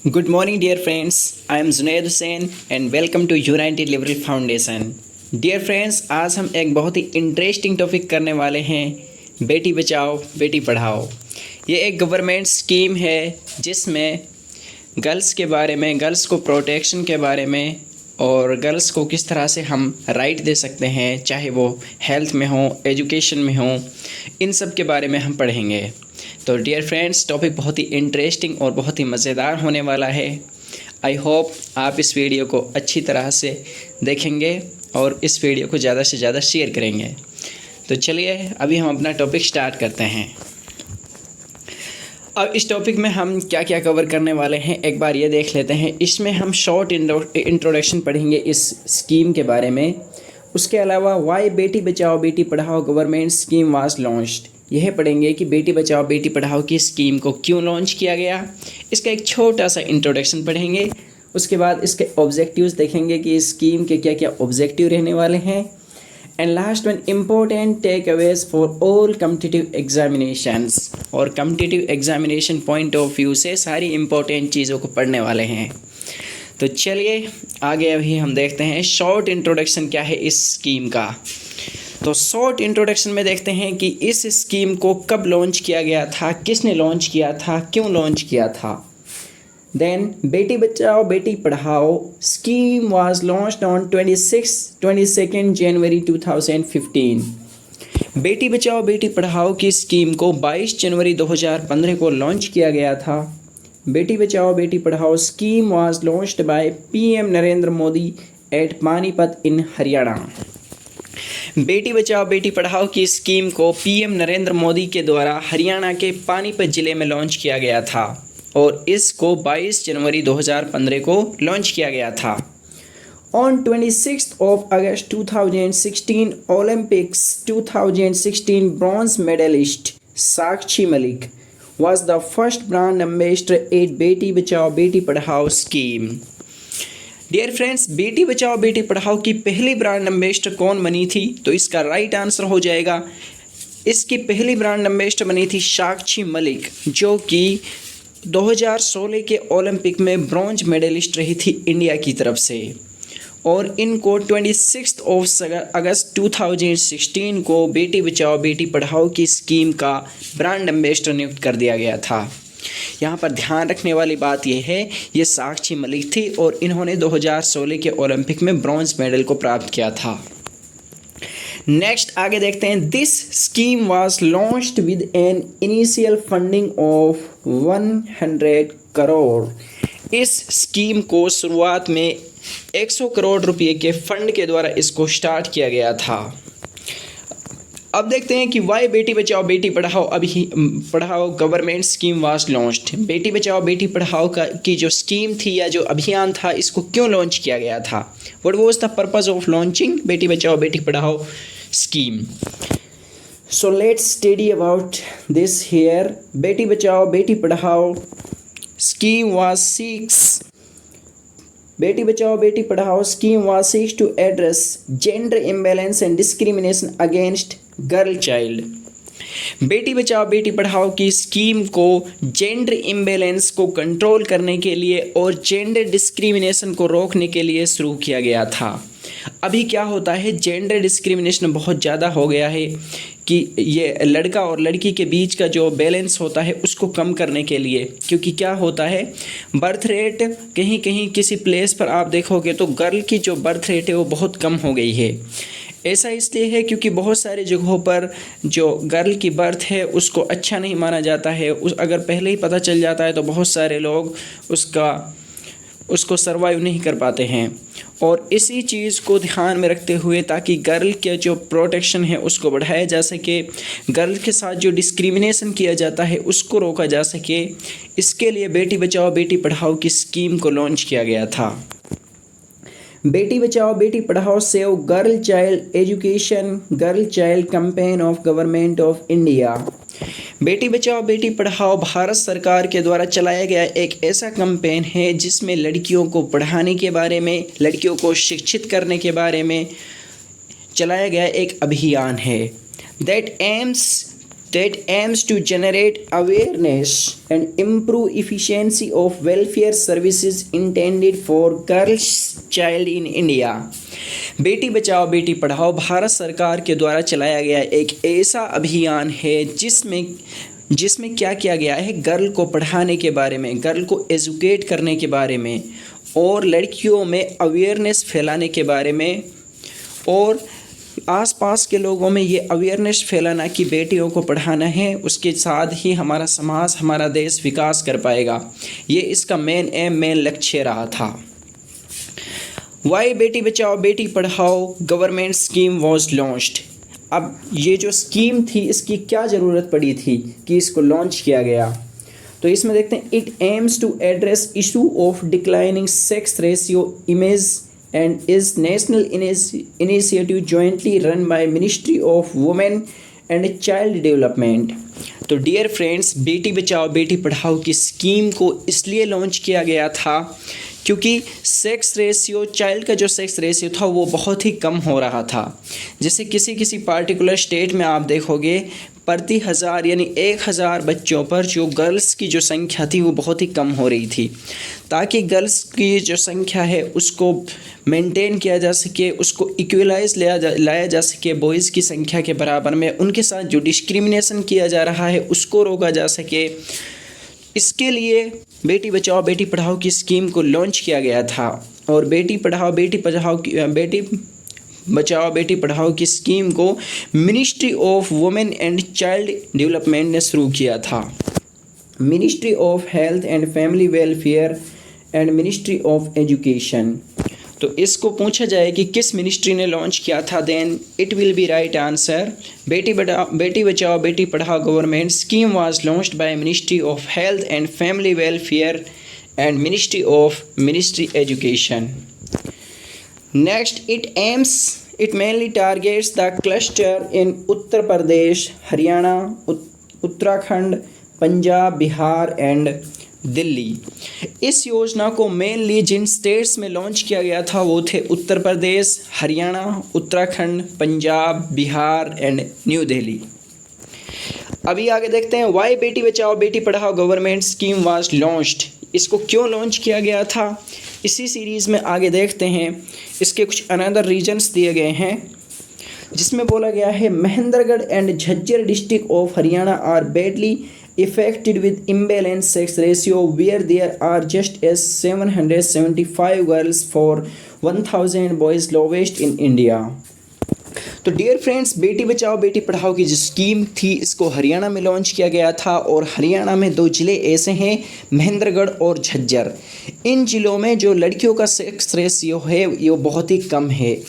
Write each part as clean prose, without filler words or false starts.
Good morning, dear friends. I am Zunaid Hussain and welcome to United Liberal Foundation. Dear friends, आज हम एक बहुत ही interesting topic करने वाले हैं, बेटी बचाओ बेटी पढ़ाओ। ये एक गवर्नमेंट स्कीम है जिसमें गर्ल्स के बारे में, गर्ल्स को प्रोटेक्शन के बारे में और गर्ल्स को किस तरह से हम राइट दे सकते हैं, चाहे वो हेल्थ में हो, एजुकेशन में हो, इन सब के बारे में हम पढ़ेंगे। तो डियर फ्रेंड्स, टॉपिक बहुत ही इंटरेस्टिंग और बहुत ही मज़ेदार होने वाला है। आई होप आप इस वीडियो को अच्छी तरह से देखेंगे और इस वीडियो को ज़्यादा से ज़्यादा शेयर करेंगे। तो चलिए अभी हम अपना टॉपिक स्टार्ट करते हैं। अब इस टॉपिक में हम क्या क्या कवर करने वाले हैं एक बार ये देख लेते हैं। इसमें हम शॉर्ट इंट्रोडक्शन पढ़ेंगे इस स्कीम के बारे में। उसके अलावा वाई बेटी Bachao Beti Padhao government scheme was launched, यह पढ़ेंगे कि बेटी बचाओ बेटी पढ़ाओ की स्कीम को क्यों लॉन्च किया गया। इसका एक छोटा सा इंट्रोडक्शन पढ़ेंगे। उसके बाद इसके ऑब्जेक्टिव्स देखेंगे कि इस स्कीम के क्या क्या ऑब्जेक्टिव रहने वाले हैं। And last one, important takeaways for all competitive examinations, और competitive examination point of view से सारी इम्पोर्टेंट चीज़ों को पढ़ने वाले हैं। तो चलिए आगे अभी हम देखते हैं शॉर्ट इंट्रोडक्शन क्या है इस स्कीम का। तो शॉर्ट इंट्रोडक्शन में देखते हैं कि इस स्कीम को कब लॉन्च किया गया था, किसने लॉन्च किया था, क्यों लॉन्च किया था। देन बेटी Bachao Beti Padhao scheme was launched on 22 जनवरी 2015। बेटी बचाओ बेटी पढ़ाओ की स्कीम को 22 जनवरी 2015 को लॉन्च किया गया था। बेटी Bachao Beti Padhao scheme was launched by PM Narendra Modi at Panipat in Haryana. Beti Bachao Beti पढ़ाओ की स्कीम को पीएम नरेंद्र मोदी के द्वारा हरियाणा के पानीपत ज़िले में लॉन्च किया गया था और इसको 22 जनवरी 2015 को लॉन्च किया गया था। On 26 August 2016 Olympics 2016 bronze medallist Sakshi Malik was the first brand ambassador at बेटी Bachao Beti Padhao scheme. Dear friends, बेटी बचाओ बेटी पढ़ाओ की पहली ब्रांड एम्बेसडर कौन बनी थी? तो इसका राइट आंसर हो जाएगा, इसकी पहली ब्रांड एम्बेसडर बनी थी साक्षी मलिक, जो कि 2016 के ओलंपिक में ब्रॉन्ज मेडलिस्ट रही थी इंडिया की तरफ से। और इनको 26 अगस्त 2016 को बेटी बचाओ बेटी पढ़ाओ की स्कीम का ब्रांड एम्बेसडर नियुक्त कर दिया गया था। यहाँ पर ध्यान रखने वाली बात यह है, ये साक्षी मलिक थी और इन्होंने 2016 के ओलंपिक में ब्रॉन्ज मेडल को प्राप्त किया था। नेक्स्ट आगे देखते हैं। This scheme was launched with an initial funding of 100 crore. इस स्कीम को शुरुआत में 100 करोड़ रुपए के फंड के द्वारा इसको स्टार्ट किया गया था। अब देखते हैं कि वाई बेटी Bachao Beti Padhao government scheme was launched. बेटी बचाओ बेटी पढ़ाओ की जो स्कीम थी या जो अभियान था, इसको क्यों लॉन्च किया गया था। What was the purpose of launching बेटी Bachao Beti Padhao scheme. So let's study about this here. बेटी Bachao Beti Padhao scheme was seeks बेटी Bachao Beti Padhao scheme was seeks to address gender imbalance and discrimination against girl child. Beti Bachao Beti पढ़ाओ की स्कीम को जेंडर इम्बैलेंस को control करने के लिए और जेंडर डिस्क्रिमिनेशन को रोकने के लिए शुरू किया गया था। अभी क्या होता है, जेंडर डिस्क्रिमिनेशन बहुत ज़्यादा हो गया है कि ये लड़का और लड़की के बीच का जो बैलेंस होता है उसको कम करने के लिए, क्योंकि क्या होता है, बर्थ रेट कहीं कहीं किसी प्लेस पर आप देखोगे तो गर्ल की जो बर्थ रेट है वो बहुत कम हो गई है। ऐसा इसलिए है क्योंकि बहुत सारे जगहों पर जो गर्ल की बर्थ है उसको अच्छा नहीं माना जाता है। अगर पहले ही पता चल जाता है तो बहुत सारे लोग उसको सर्वाइव नहीं कर पाते हैं। और इसी चीज़ को ध्यान में रखते हुए, ताकि गर्ल के जो प्रोटेक्शन है उसको बढ़ाया जा सके, गर्ल के साथ जो डिस्क्रिमिनेशन किया जाता है उसको रोका जा सके, इसके लिए बेटी बचाओ बेटी पढ़ाओ की स्कीम को लॉन्च किया गया था। बेटी बचाओ बेटी पढ़ाओ save girl child education girl child campaign of government of India. बेटी बचाओ बेटी पढ़ाओ भारत सरकार के द्वारा चलाया गया एक ऐसा कैंपेन है जिसमें लड़कियों को पढ़ाने के बारे में, लड़कियों को शिक्षित करने के बारे में चलाया गया एक अभियान है। That aims that aims to generate awareness and improve efficiency of welfare services intended for girls child in India। बेटी बचाओ बेटी पढ़ाओ भारत सरकार के द्वारा चलाया गया एक ऐसा अभियान है जिसमें क्या किया गया है, गर्ल को पढ़ाने के बारे में, गर्ल को एजुकेट करने के बारे में और लड़कियों में अवेयरनेस फैलाने के बारे में और आसपास के लोगों में ये अवेयरनेस फैलाना कि बेटियों को पढ़ाना है। उसके साथ ही हमारा समाज, हमारा देश विकास कर पाएगा। ये इसका मेन लक्ष्य रहा था। वाई बेटी Bachao Beti Padhao government scheme was launched. अब ये जो स्कीम थी इसकी क्या ज़रूरत पड़ी थी कि इसको लॉन्च किया गया, तो इसमें देखते हैं it aims to address issue of declining sex ratio image and is national initiative jointly run by Ministry of Women and Child Development। तो डियर फ्रेंड्स, बेटी बचाओ बेटी पढ़ाओ की स्कीम को इसलिए लॉन्च किया गया था क्योंकि सेक्स रेशियो, चाइल्ड का जो सेक्स रेशियो था वो बहुत ही कम हो रहा था। जैसे किसी पार्टिकुलर स्टेट में आप देखोगे प्रति 1000 यानी 1000 बच्चों पर जो गर्ल्स की जो संख्या थी वो बहुत ही कम हो रही थी। ताकि गर्ल्स की जो संख्या है उसको मेंटेन किया जा सके, उसको इक्वलाइज लाया जा सके बॉयज़ की संख्या के बराबर में, उनके साथ जो डिस्क्रिमिनेशन किया जा रहा है उसको रोका जा सके, इसके लिए बेटी बचाओ बेटी पढ़ाओ की स्कीम को लॉन्च किया गया था। और बेटी बचाओ बेटी पढ़ाओ की स्कीम को ministry of women and child development ने शुरू किया था। Ministry of health and family welfare and ministry of education. तो इसको पूछा जाए कि किस मिनिस्ट्री ने लॉन्च किया था, then it will be right answer Beti Bachao Beti Padhao government scheme was launched by ministry of health and family welfare and ministry education. Next, it mainly targets the cluster in Uttar Pradesh, Haryana, Uttarakhand, Punjab, Bihar and Delhi. इस योजना को mainly जिन states में launch किया गया था वो थे Uttar Pradesh, Haryana, Uttarakhand, Punjab, Bihar and new Delhi. अभी आगे देखते हैं वाई बेटी Bachao Beti Padhao government scheme was launched. इसको क्यों लॉन्च किया गया था, इसी सीरीज़ में आगे देखते हैं। इसके कुछ अनदर रीजन्स दिए गए हैं जिसमें बोला गया है Mahendragarh and Jhajjar district of Haryana are badly affected with imbalanced sex ratio where there are just as 775 girls for 1000 boys, lowest in India। तो डियर फ्रेंड्स, बेटी बचाओ बेटी पढ़ाओ की जो स्कीम थी इसको हरियाणा में लॉन्च किया गया था और हरियाणा में 2 ज़िले ऐसे हैं महेंद्रगढ़ और झज्जर। इन ज़िलों में जो लड़कियों का सेक्स रेशियो है ये बहुत ही कम है।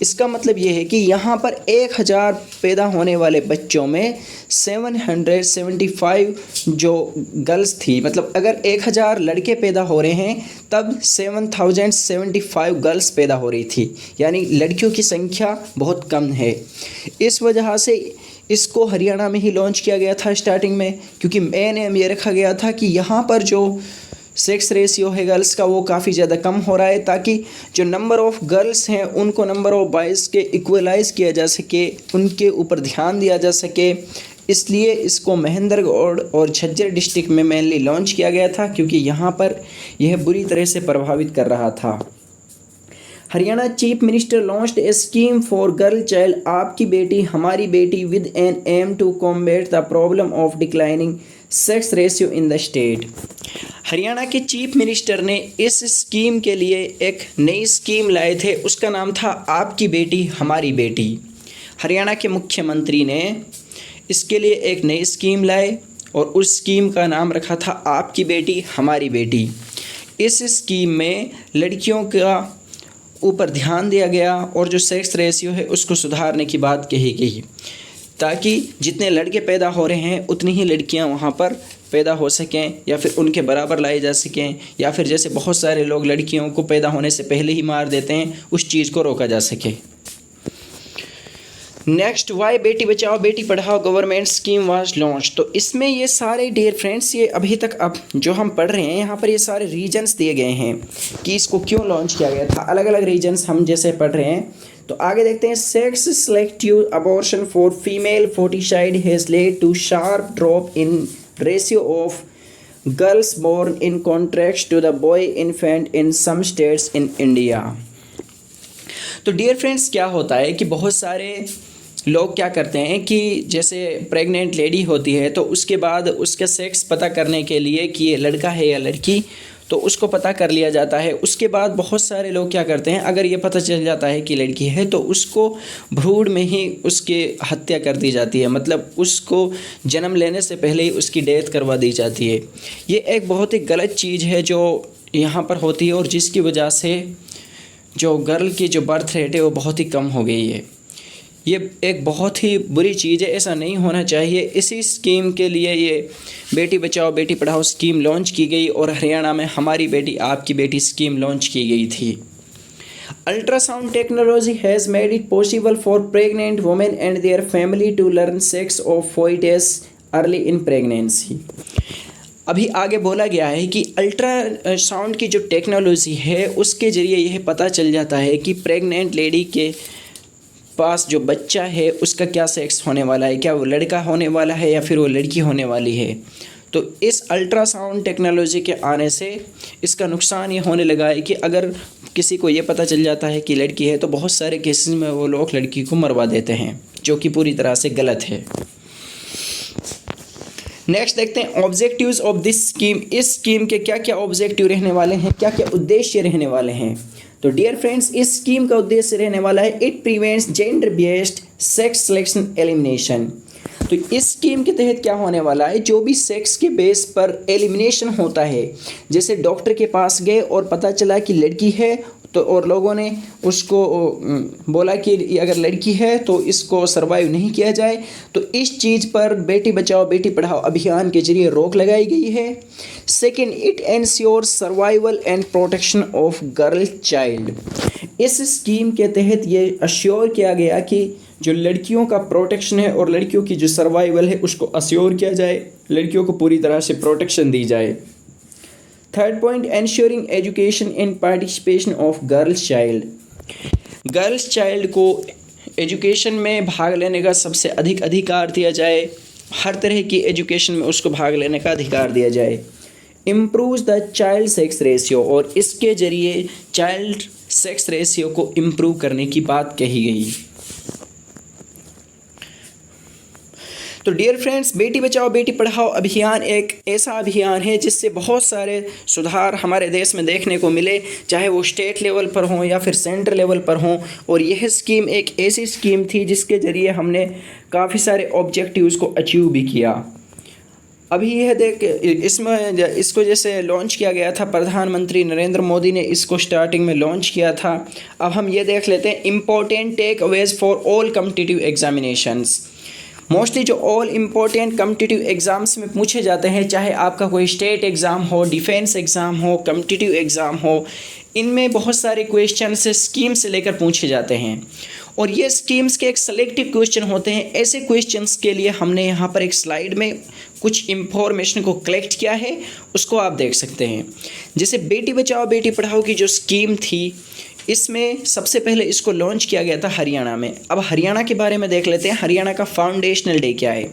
इसका मतलब ये है कि यहाँ पर 1000 पैदा होने वाले बच्चों में 775 जो गर्ल्स थी, मतलब अगर 1000 लड़के पैदा हो रहे हैं तब 7075 गर्ल्स पैदा हो रही थी, यानी लड़कियों की संख्या बहुत कम है। इस वजह से इसको हरियाणा में ही लॉन्च किया गया था स्टार्टिंग में, क्योंकि मेन एम ये रखा गया था कि यहाँ पर जो सेक्स रेशियो है गर्ल्स का वो काफ़ी ज़्यादा कम हो रहा है, ताकि जो नंबर ऑफ़ गर्ल्स हैं उनको नंबर ऑफ़ बॉयज़ के इक्वलाइज़ किया जा सके, उनके ऊपर ध्यान दिया जा सके। इसलिए इसको महेंद्रगढ़ और झज्जर डिस्ट्रिक्ट में मेनली लॉन्च किया गया था, क्योंकि यहाँ पर यह बुरी तरह से प्रभावित कर रहा था। Haryana chief minister launched a scheme for girl child Aapki Beti Hamari Beti with an aim to combat the problem of declining sex ratio in the state. Haryana के चीफ मिनिस्टर ने इस स्कीम के लिए एक नई स्कीम लाए थे, उसका नाम था आपकी बेटी हमारी बेटी। हरियाणा के मुख्यमंत्री ने इसके लिए एक नई स्कीम लाए और उस स्कीम का नाम रखा था आपकी बेटी हमारी बेटी। इस स्कीम में लड़कियों का ऊपर ध्यान दिया गया और जो सेक्स रेशियो है उसको सुधारने की बात कही गई, ताकि जितने लड़के पैदा हो रहे हैं उतनी ही लड़कियां वहां पर पैदा हो सकें या फिर उनके बराबर लाई जा सकें, या फिर जैसे बहुत सारे लोग लड़कियों को पैदा होने से पहले ही मार देते हैं उस चीज़ को रोका जा सके। नेक्स्ट, वाई बेटी Bachao Beti Padhao government scheme was launch. तो इसमें ये सारे डियर फ्रेंड्स, ये अभी तक अब जो हम पढ़ रहे हैं यहाँ पर ये सारे रीजन्स दिए गए हैं कि इसको क्यों लॉन्च किया गया था। अलग अलग रीजन्स हम जैसे पढ़ रहे हैं, तो आगे देखते हैं। Sex selective abortion for female foeticide has led to sharp drop in ratio of girls born in contract to the boy infant in some states in India. तो डियर फ्रेंड्स, क्या होता है कि बहुत सारे लोग क्या करते हैं कि जैसे प्रेग्नेंट लेडी होती है तो उसके बाद उसका सेक्स पता करने के लिए कि ये लड़का है या लड़की, तो उसको पता कर लिया जाता है। उसके बाद बहुत सारे लोग क्या करते हैं, अगर ये पता चल जाता है कि लड़की है तो उसको भ्रूण में ही उसकी हत्या कर दी जाती है, मतलब उसको जन्म लेने से पहले ही उसकी डेथ करवा दी जाती है। ये एक बहुत ही गलत चीज़ है जो यहाँ पर होती है और जिसकी वजह से जो गर्ल की जो बर्थ रेट है वो बहुत ही कम हो गई है। ये एक बहुत ही बुरी चीज़ है, ऐसा नहीं होना चाहिए। इसी स्कीम के लिए ये बेटी बचाओ बेटी पढ़ाओ स्कीम लॉन्च की गई और हरियाणा में हमारी बेटी आपकी बेटी स्कीम लॉन्च की गई थी। Ultrasound technology has made it possible for pregnant women and their family to learn sex of foetus early in pregnancy. अभी आगे बोला गया है कि अल्ट्रासाउंड की जो टेक्नोलॉजी है उसके ज़रिए यह पता चल जाता है कि प्रेग्नेंट लेडी के पास जो बच्चा है उसका क्या सेक्स होने वाला है, क्या वो लड़का होने वाला है या फिर वो लड़की होने वाली है। तो इस अल्ट्रासाउंड टेक्नोलॉजी के आने से इसका नुकसान ये होने लगा है कि अगर किसी को ये पता चल जाता है कि लड़की है तो बहुत सारे केसेस में वो लोग लड़की को मरवा देते हैं, जो कि पूरी तरह से गलत है। नेक्स्ट देखते हैं ऑब्जेक्टिव्स ऑफ दिस स्कीम। इस स्कीम के क्या क्या ऑब्जेक्टिव रहने वाले हैं, क्या क्या उद्देश्य रहने वाले हैं। तो डियर फ्रेंड्स, इस स्कीम का उद्देश्य रहने वाला है it prevents gender based sex selection elimination. तो इस स्कीम के तहत क्या होने वाला है, जो भी सेक्स के बेस पर एलिमिनेशन होता है, जैसे डॉक्टर के पास गए और पता चला कि लड़की है तो और लोगों ने उसको बोला कि अगर लड़की है तो इसको सर्वाइव नहीं किया जाए, तो इस चीज़ पर बेटी बचाओ बेटी पढ़ाओ अभियान के जरिए रोक लगाई गई है। Second, it ensure survival and protection of girl child. इस स्कीम के तहत ये अश्योर किया गया कि जो लड़कियों का प्रोटेक्शन है और लड़कियों की जो सर्वाइवल है उसको अश्योर किया जाए, लड़कियों को पूरी तरह से प्रोटेक्शन दी जाए। Third point, ensuring education and participation of girls child. Girls child को एजुकेशन में भाग लेने का सबसे अधिक अधिकार दिया जाए, हर तरह की एजुकेशन में उसको भाग लेने का अधिकार दिया जाए। Improve the child sex ratio, और इसके ज़रिए चाइल्ड सेक्स रेशियो को इम्प्रूव करने की बात कही गई। तो डियर फ्रेंड्स, बेटी बचाओ बेटी पढ़ाओ अभियान एक ऐसा अभियान है जिससे बहुत सारे सुधार हमारे देश में देखने को मिले, चाहे वो स्टेट लेवल पर हों या फिर सेंटर लेवल पर हों। और यह स्कीम एक ऐसी स्कीम थी जिसके ज़रिए हमने काफ़ी सारे ऑब्जेक्टिव्स को अचीव भी किया। अभी यह देख इसको जैसे लॉन्च किया गया था, प्रधानमंत्री नरेंद्र मोदी ने इसको स्टार्टिंग में लॉन्च किया था। अब हम ये देख लेते हैं important takeaways for all competitive examinations. Mostly जो ऑल इम्पोर्टेंट कॉम्पिटिटिव एग्ज़ाम्स में पूछे जाते हैं, चाहे आपका कोई स्टेट एग्ज़ाम हो, डिफेंस एग्ज़ाम हो, कॉम्पिटिटिव एग्ज़ाम हो, इनमें बहुत सारे क्वेश्चन से स्कीम से लेकर पूछे जाते हैं। और ये स्कीम्स के एक सेलेक्टिव क्वेश्चन होते हैं। ऐसे क्वेश्चंस के लिए हमने यहाँ पर एक स्लाइड में कुछ इंफॉर्मेशन को कलेक्ट किया है, उसको आप देख सकते हैं। जैसे बेटी बचाओ बेटी पढ़ाओ की जो स्कीम थी, इसमें सबसे पहले इसको लॉन्च किया गया था हरियाणा में। अब हरियाणा के बारे में देख लेते हैं, हरियाणा का फाउंडेशनल डे क्या है।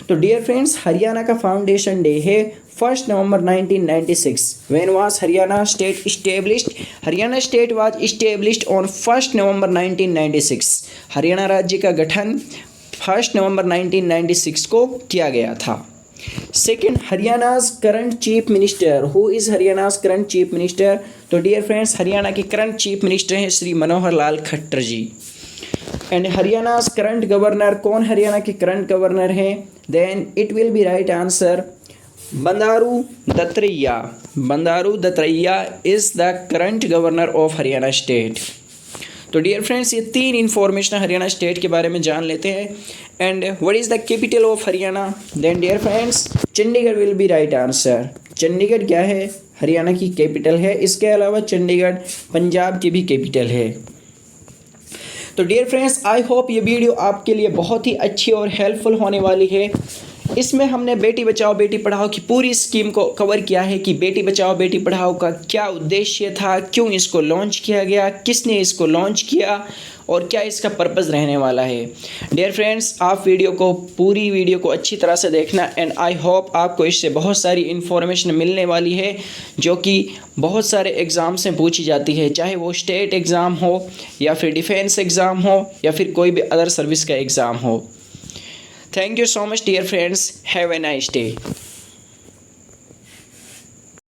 तो डियर फ्रेंड्स, हरियाणा का फाउंडेशन डे है 1 नवंबर 1996। When was Haryana state established? Haryana state was established on 1 नवंबर 1996। हरियाणा राज्य का गठन 1 नवंबर 1996 को किया गया था। Second, Haryana's current chief minister. Who is Haryana's current chief minister? तो डियर फ्रेंड्स, हरियाणा के करंट चीफ मिनिस्टर हैं Shri Manohar Lal Khattar ji. And Haryana's current governor, कौन हरियाणा के करंट गवर्नर हैं? Then it will be right answer Bandaru Dattatreya. Bandaru Dattatreya is the current governor of Haryana state. तो dear friends, ये 3 information Haryana state के बारे में जान लेते हैं। And what is the capital of Haryana? Then dear friends, Chandigarh will be right answer. Chandigarh क्या है? हरियाणा की कैपिटल है। इसके अलावा चंडीगढ़ पंजाब की भी कैपिटल है। तो डियर फ्रेंड्स, आई होप ये वीडियो आपके लिए बहुत ही अच्छी और हेल्पफुल होने वाली है। इसमें हमने बेटी बचाओ बेटी पढ़ाओ की पूरी स्कीम को कवर किया है कि बेटी बचाओ बेटी पढ़ाओ का क्या उद्देश्य था, क्यों इसको लॉन्च किया गया, किसने इसको लॉन्च किया और क्या इसका पर्पज़ रहने वाला है। डियर फ्रेंड्स, आप पूरी वीडियो को अच्छी तरह से देखना एंड आई होप आपको इससे बहुत सारी इन्फॉर्मेशन मिलने वाली है जो कि बहुत सारे एग्ज़ाम से पूछी जाती है, चाहे वो स्टेट एग्ज़ाम हो या फिर डिफेंस एग्ज़ाम हो या फिर कोई भी अदर सर्विस का एग्ज़ाम हो। Thank you so much dear friends. Have a nice day.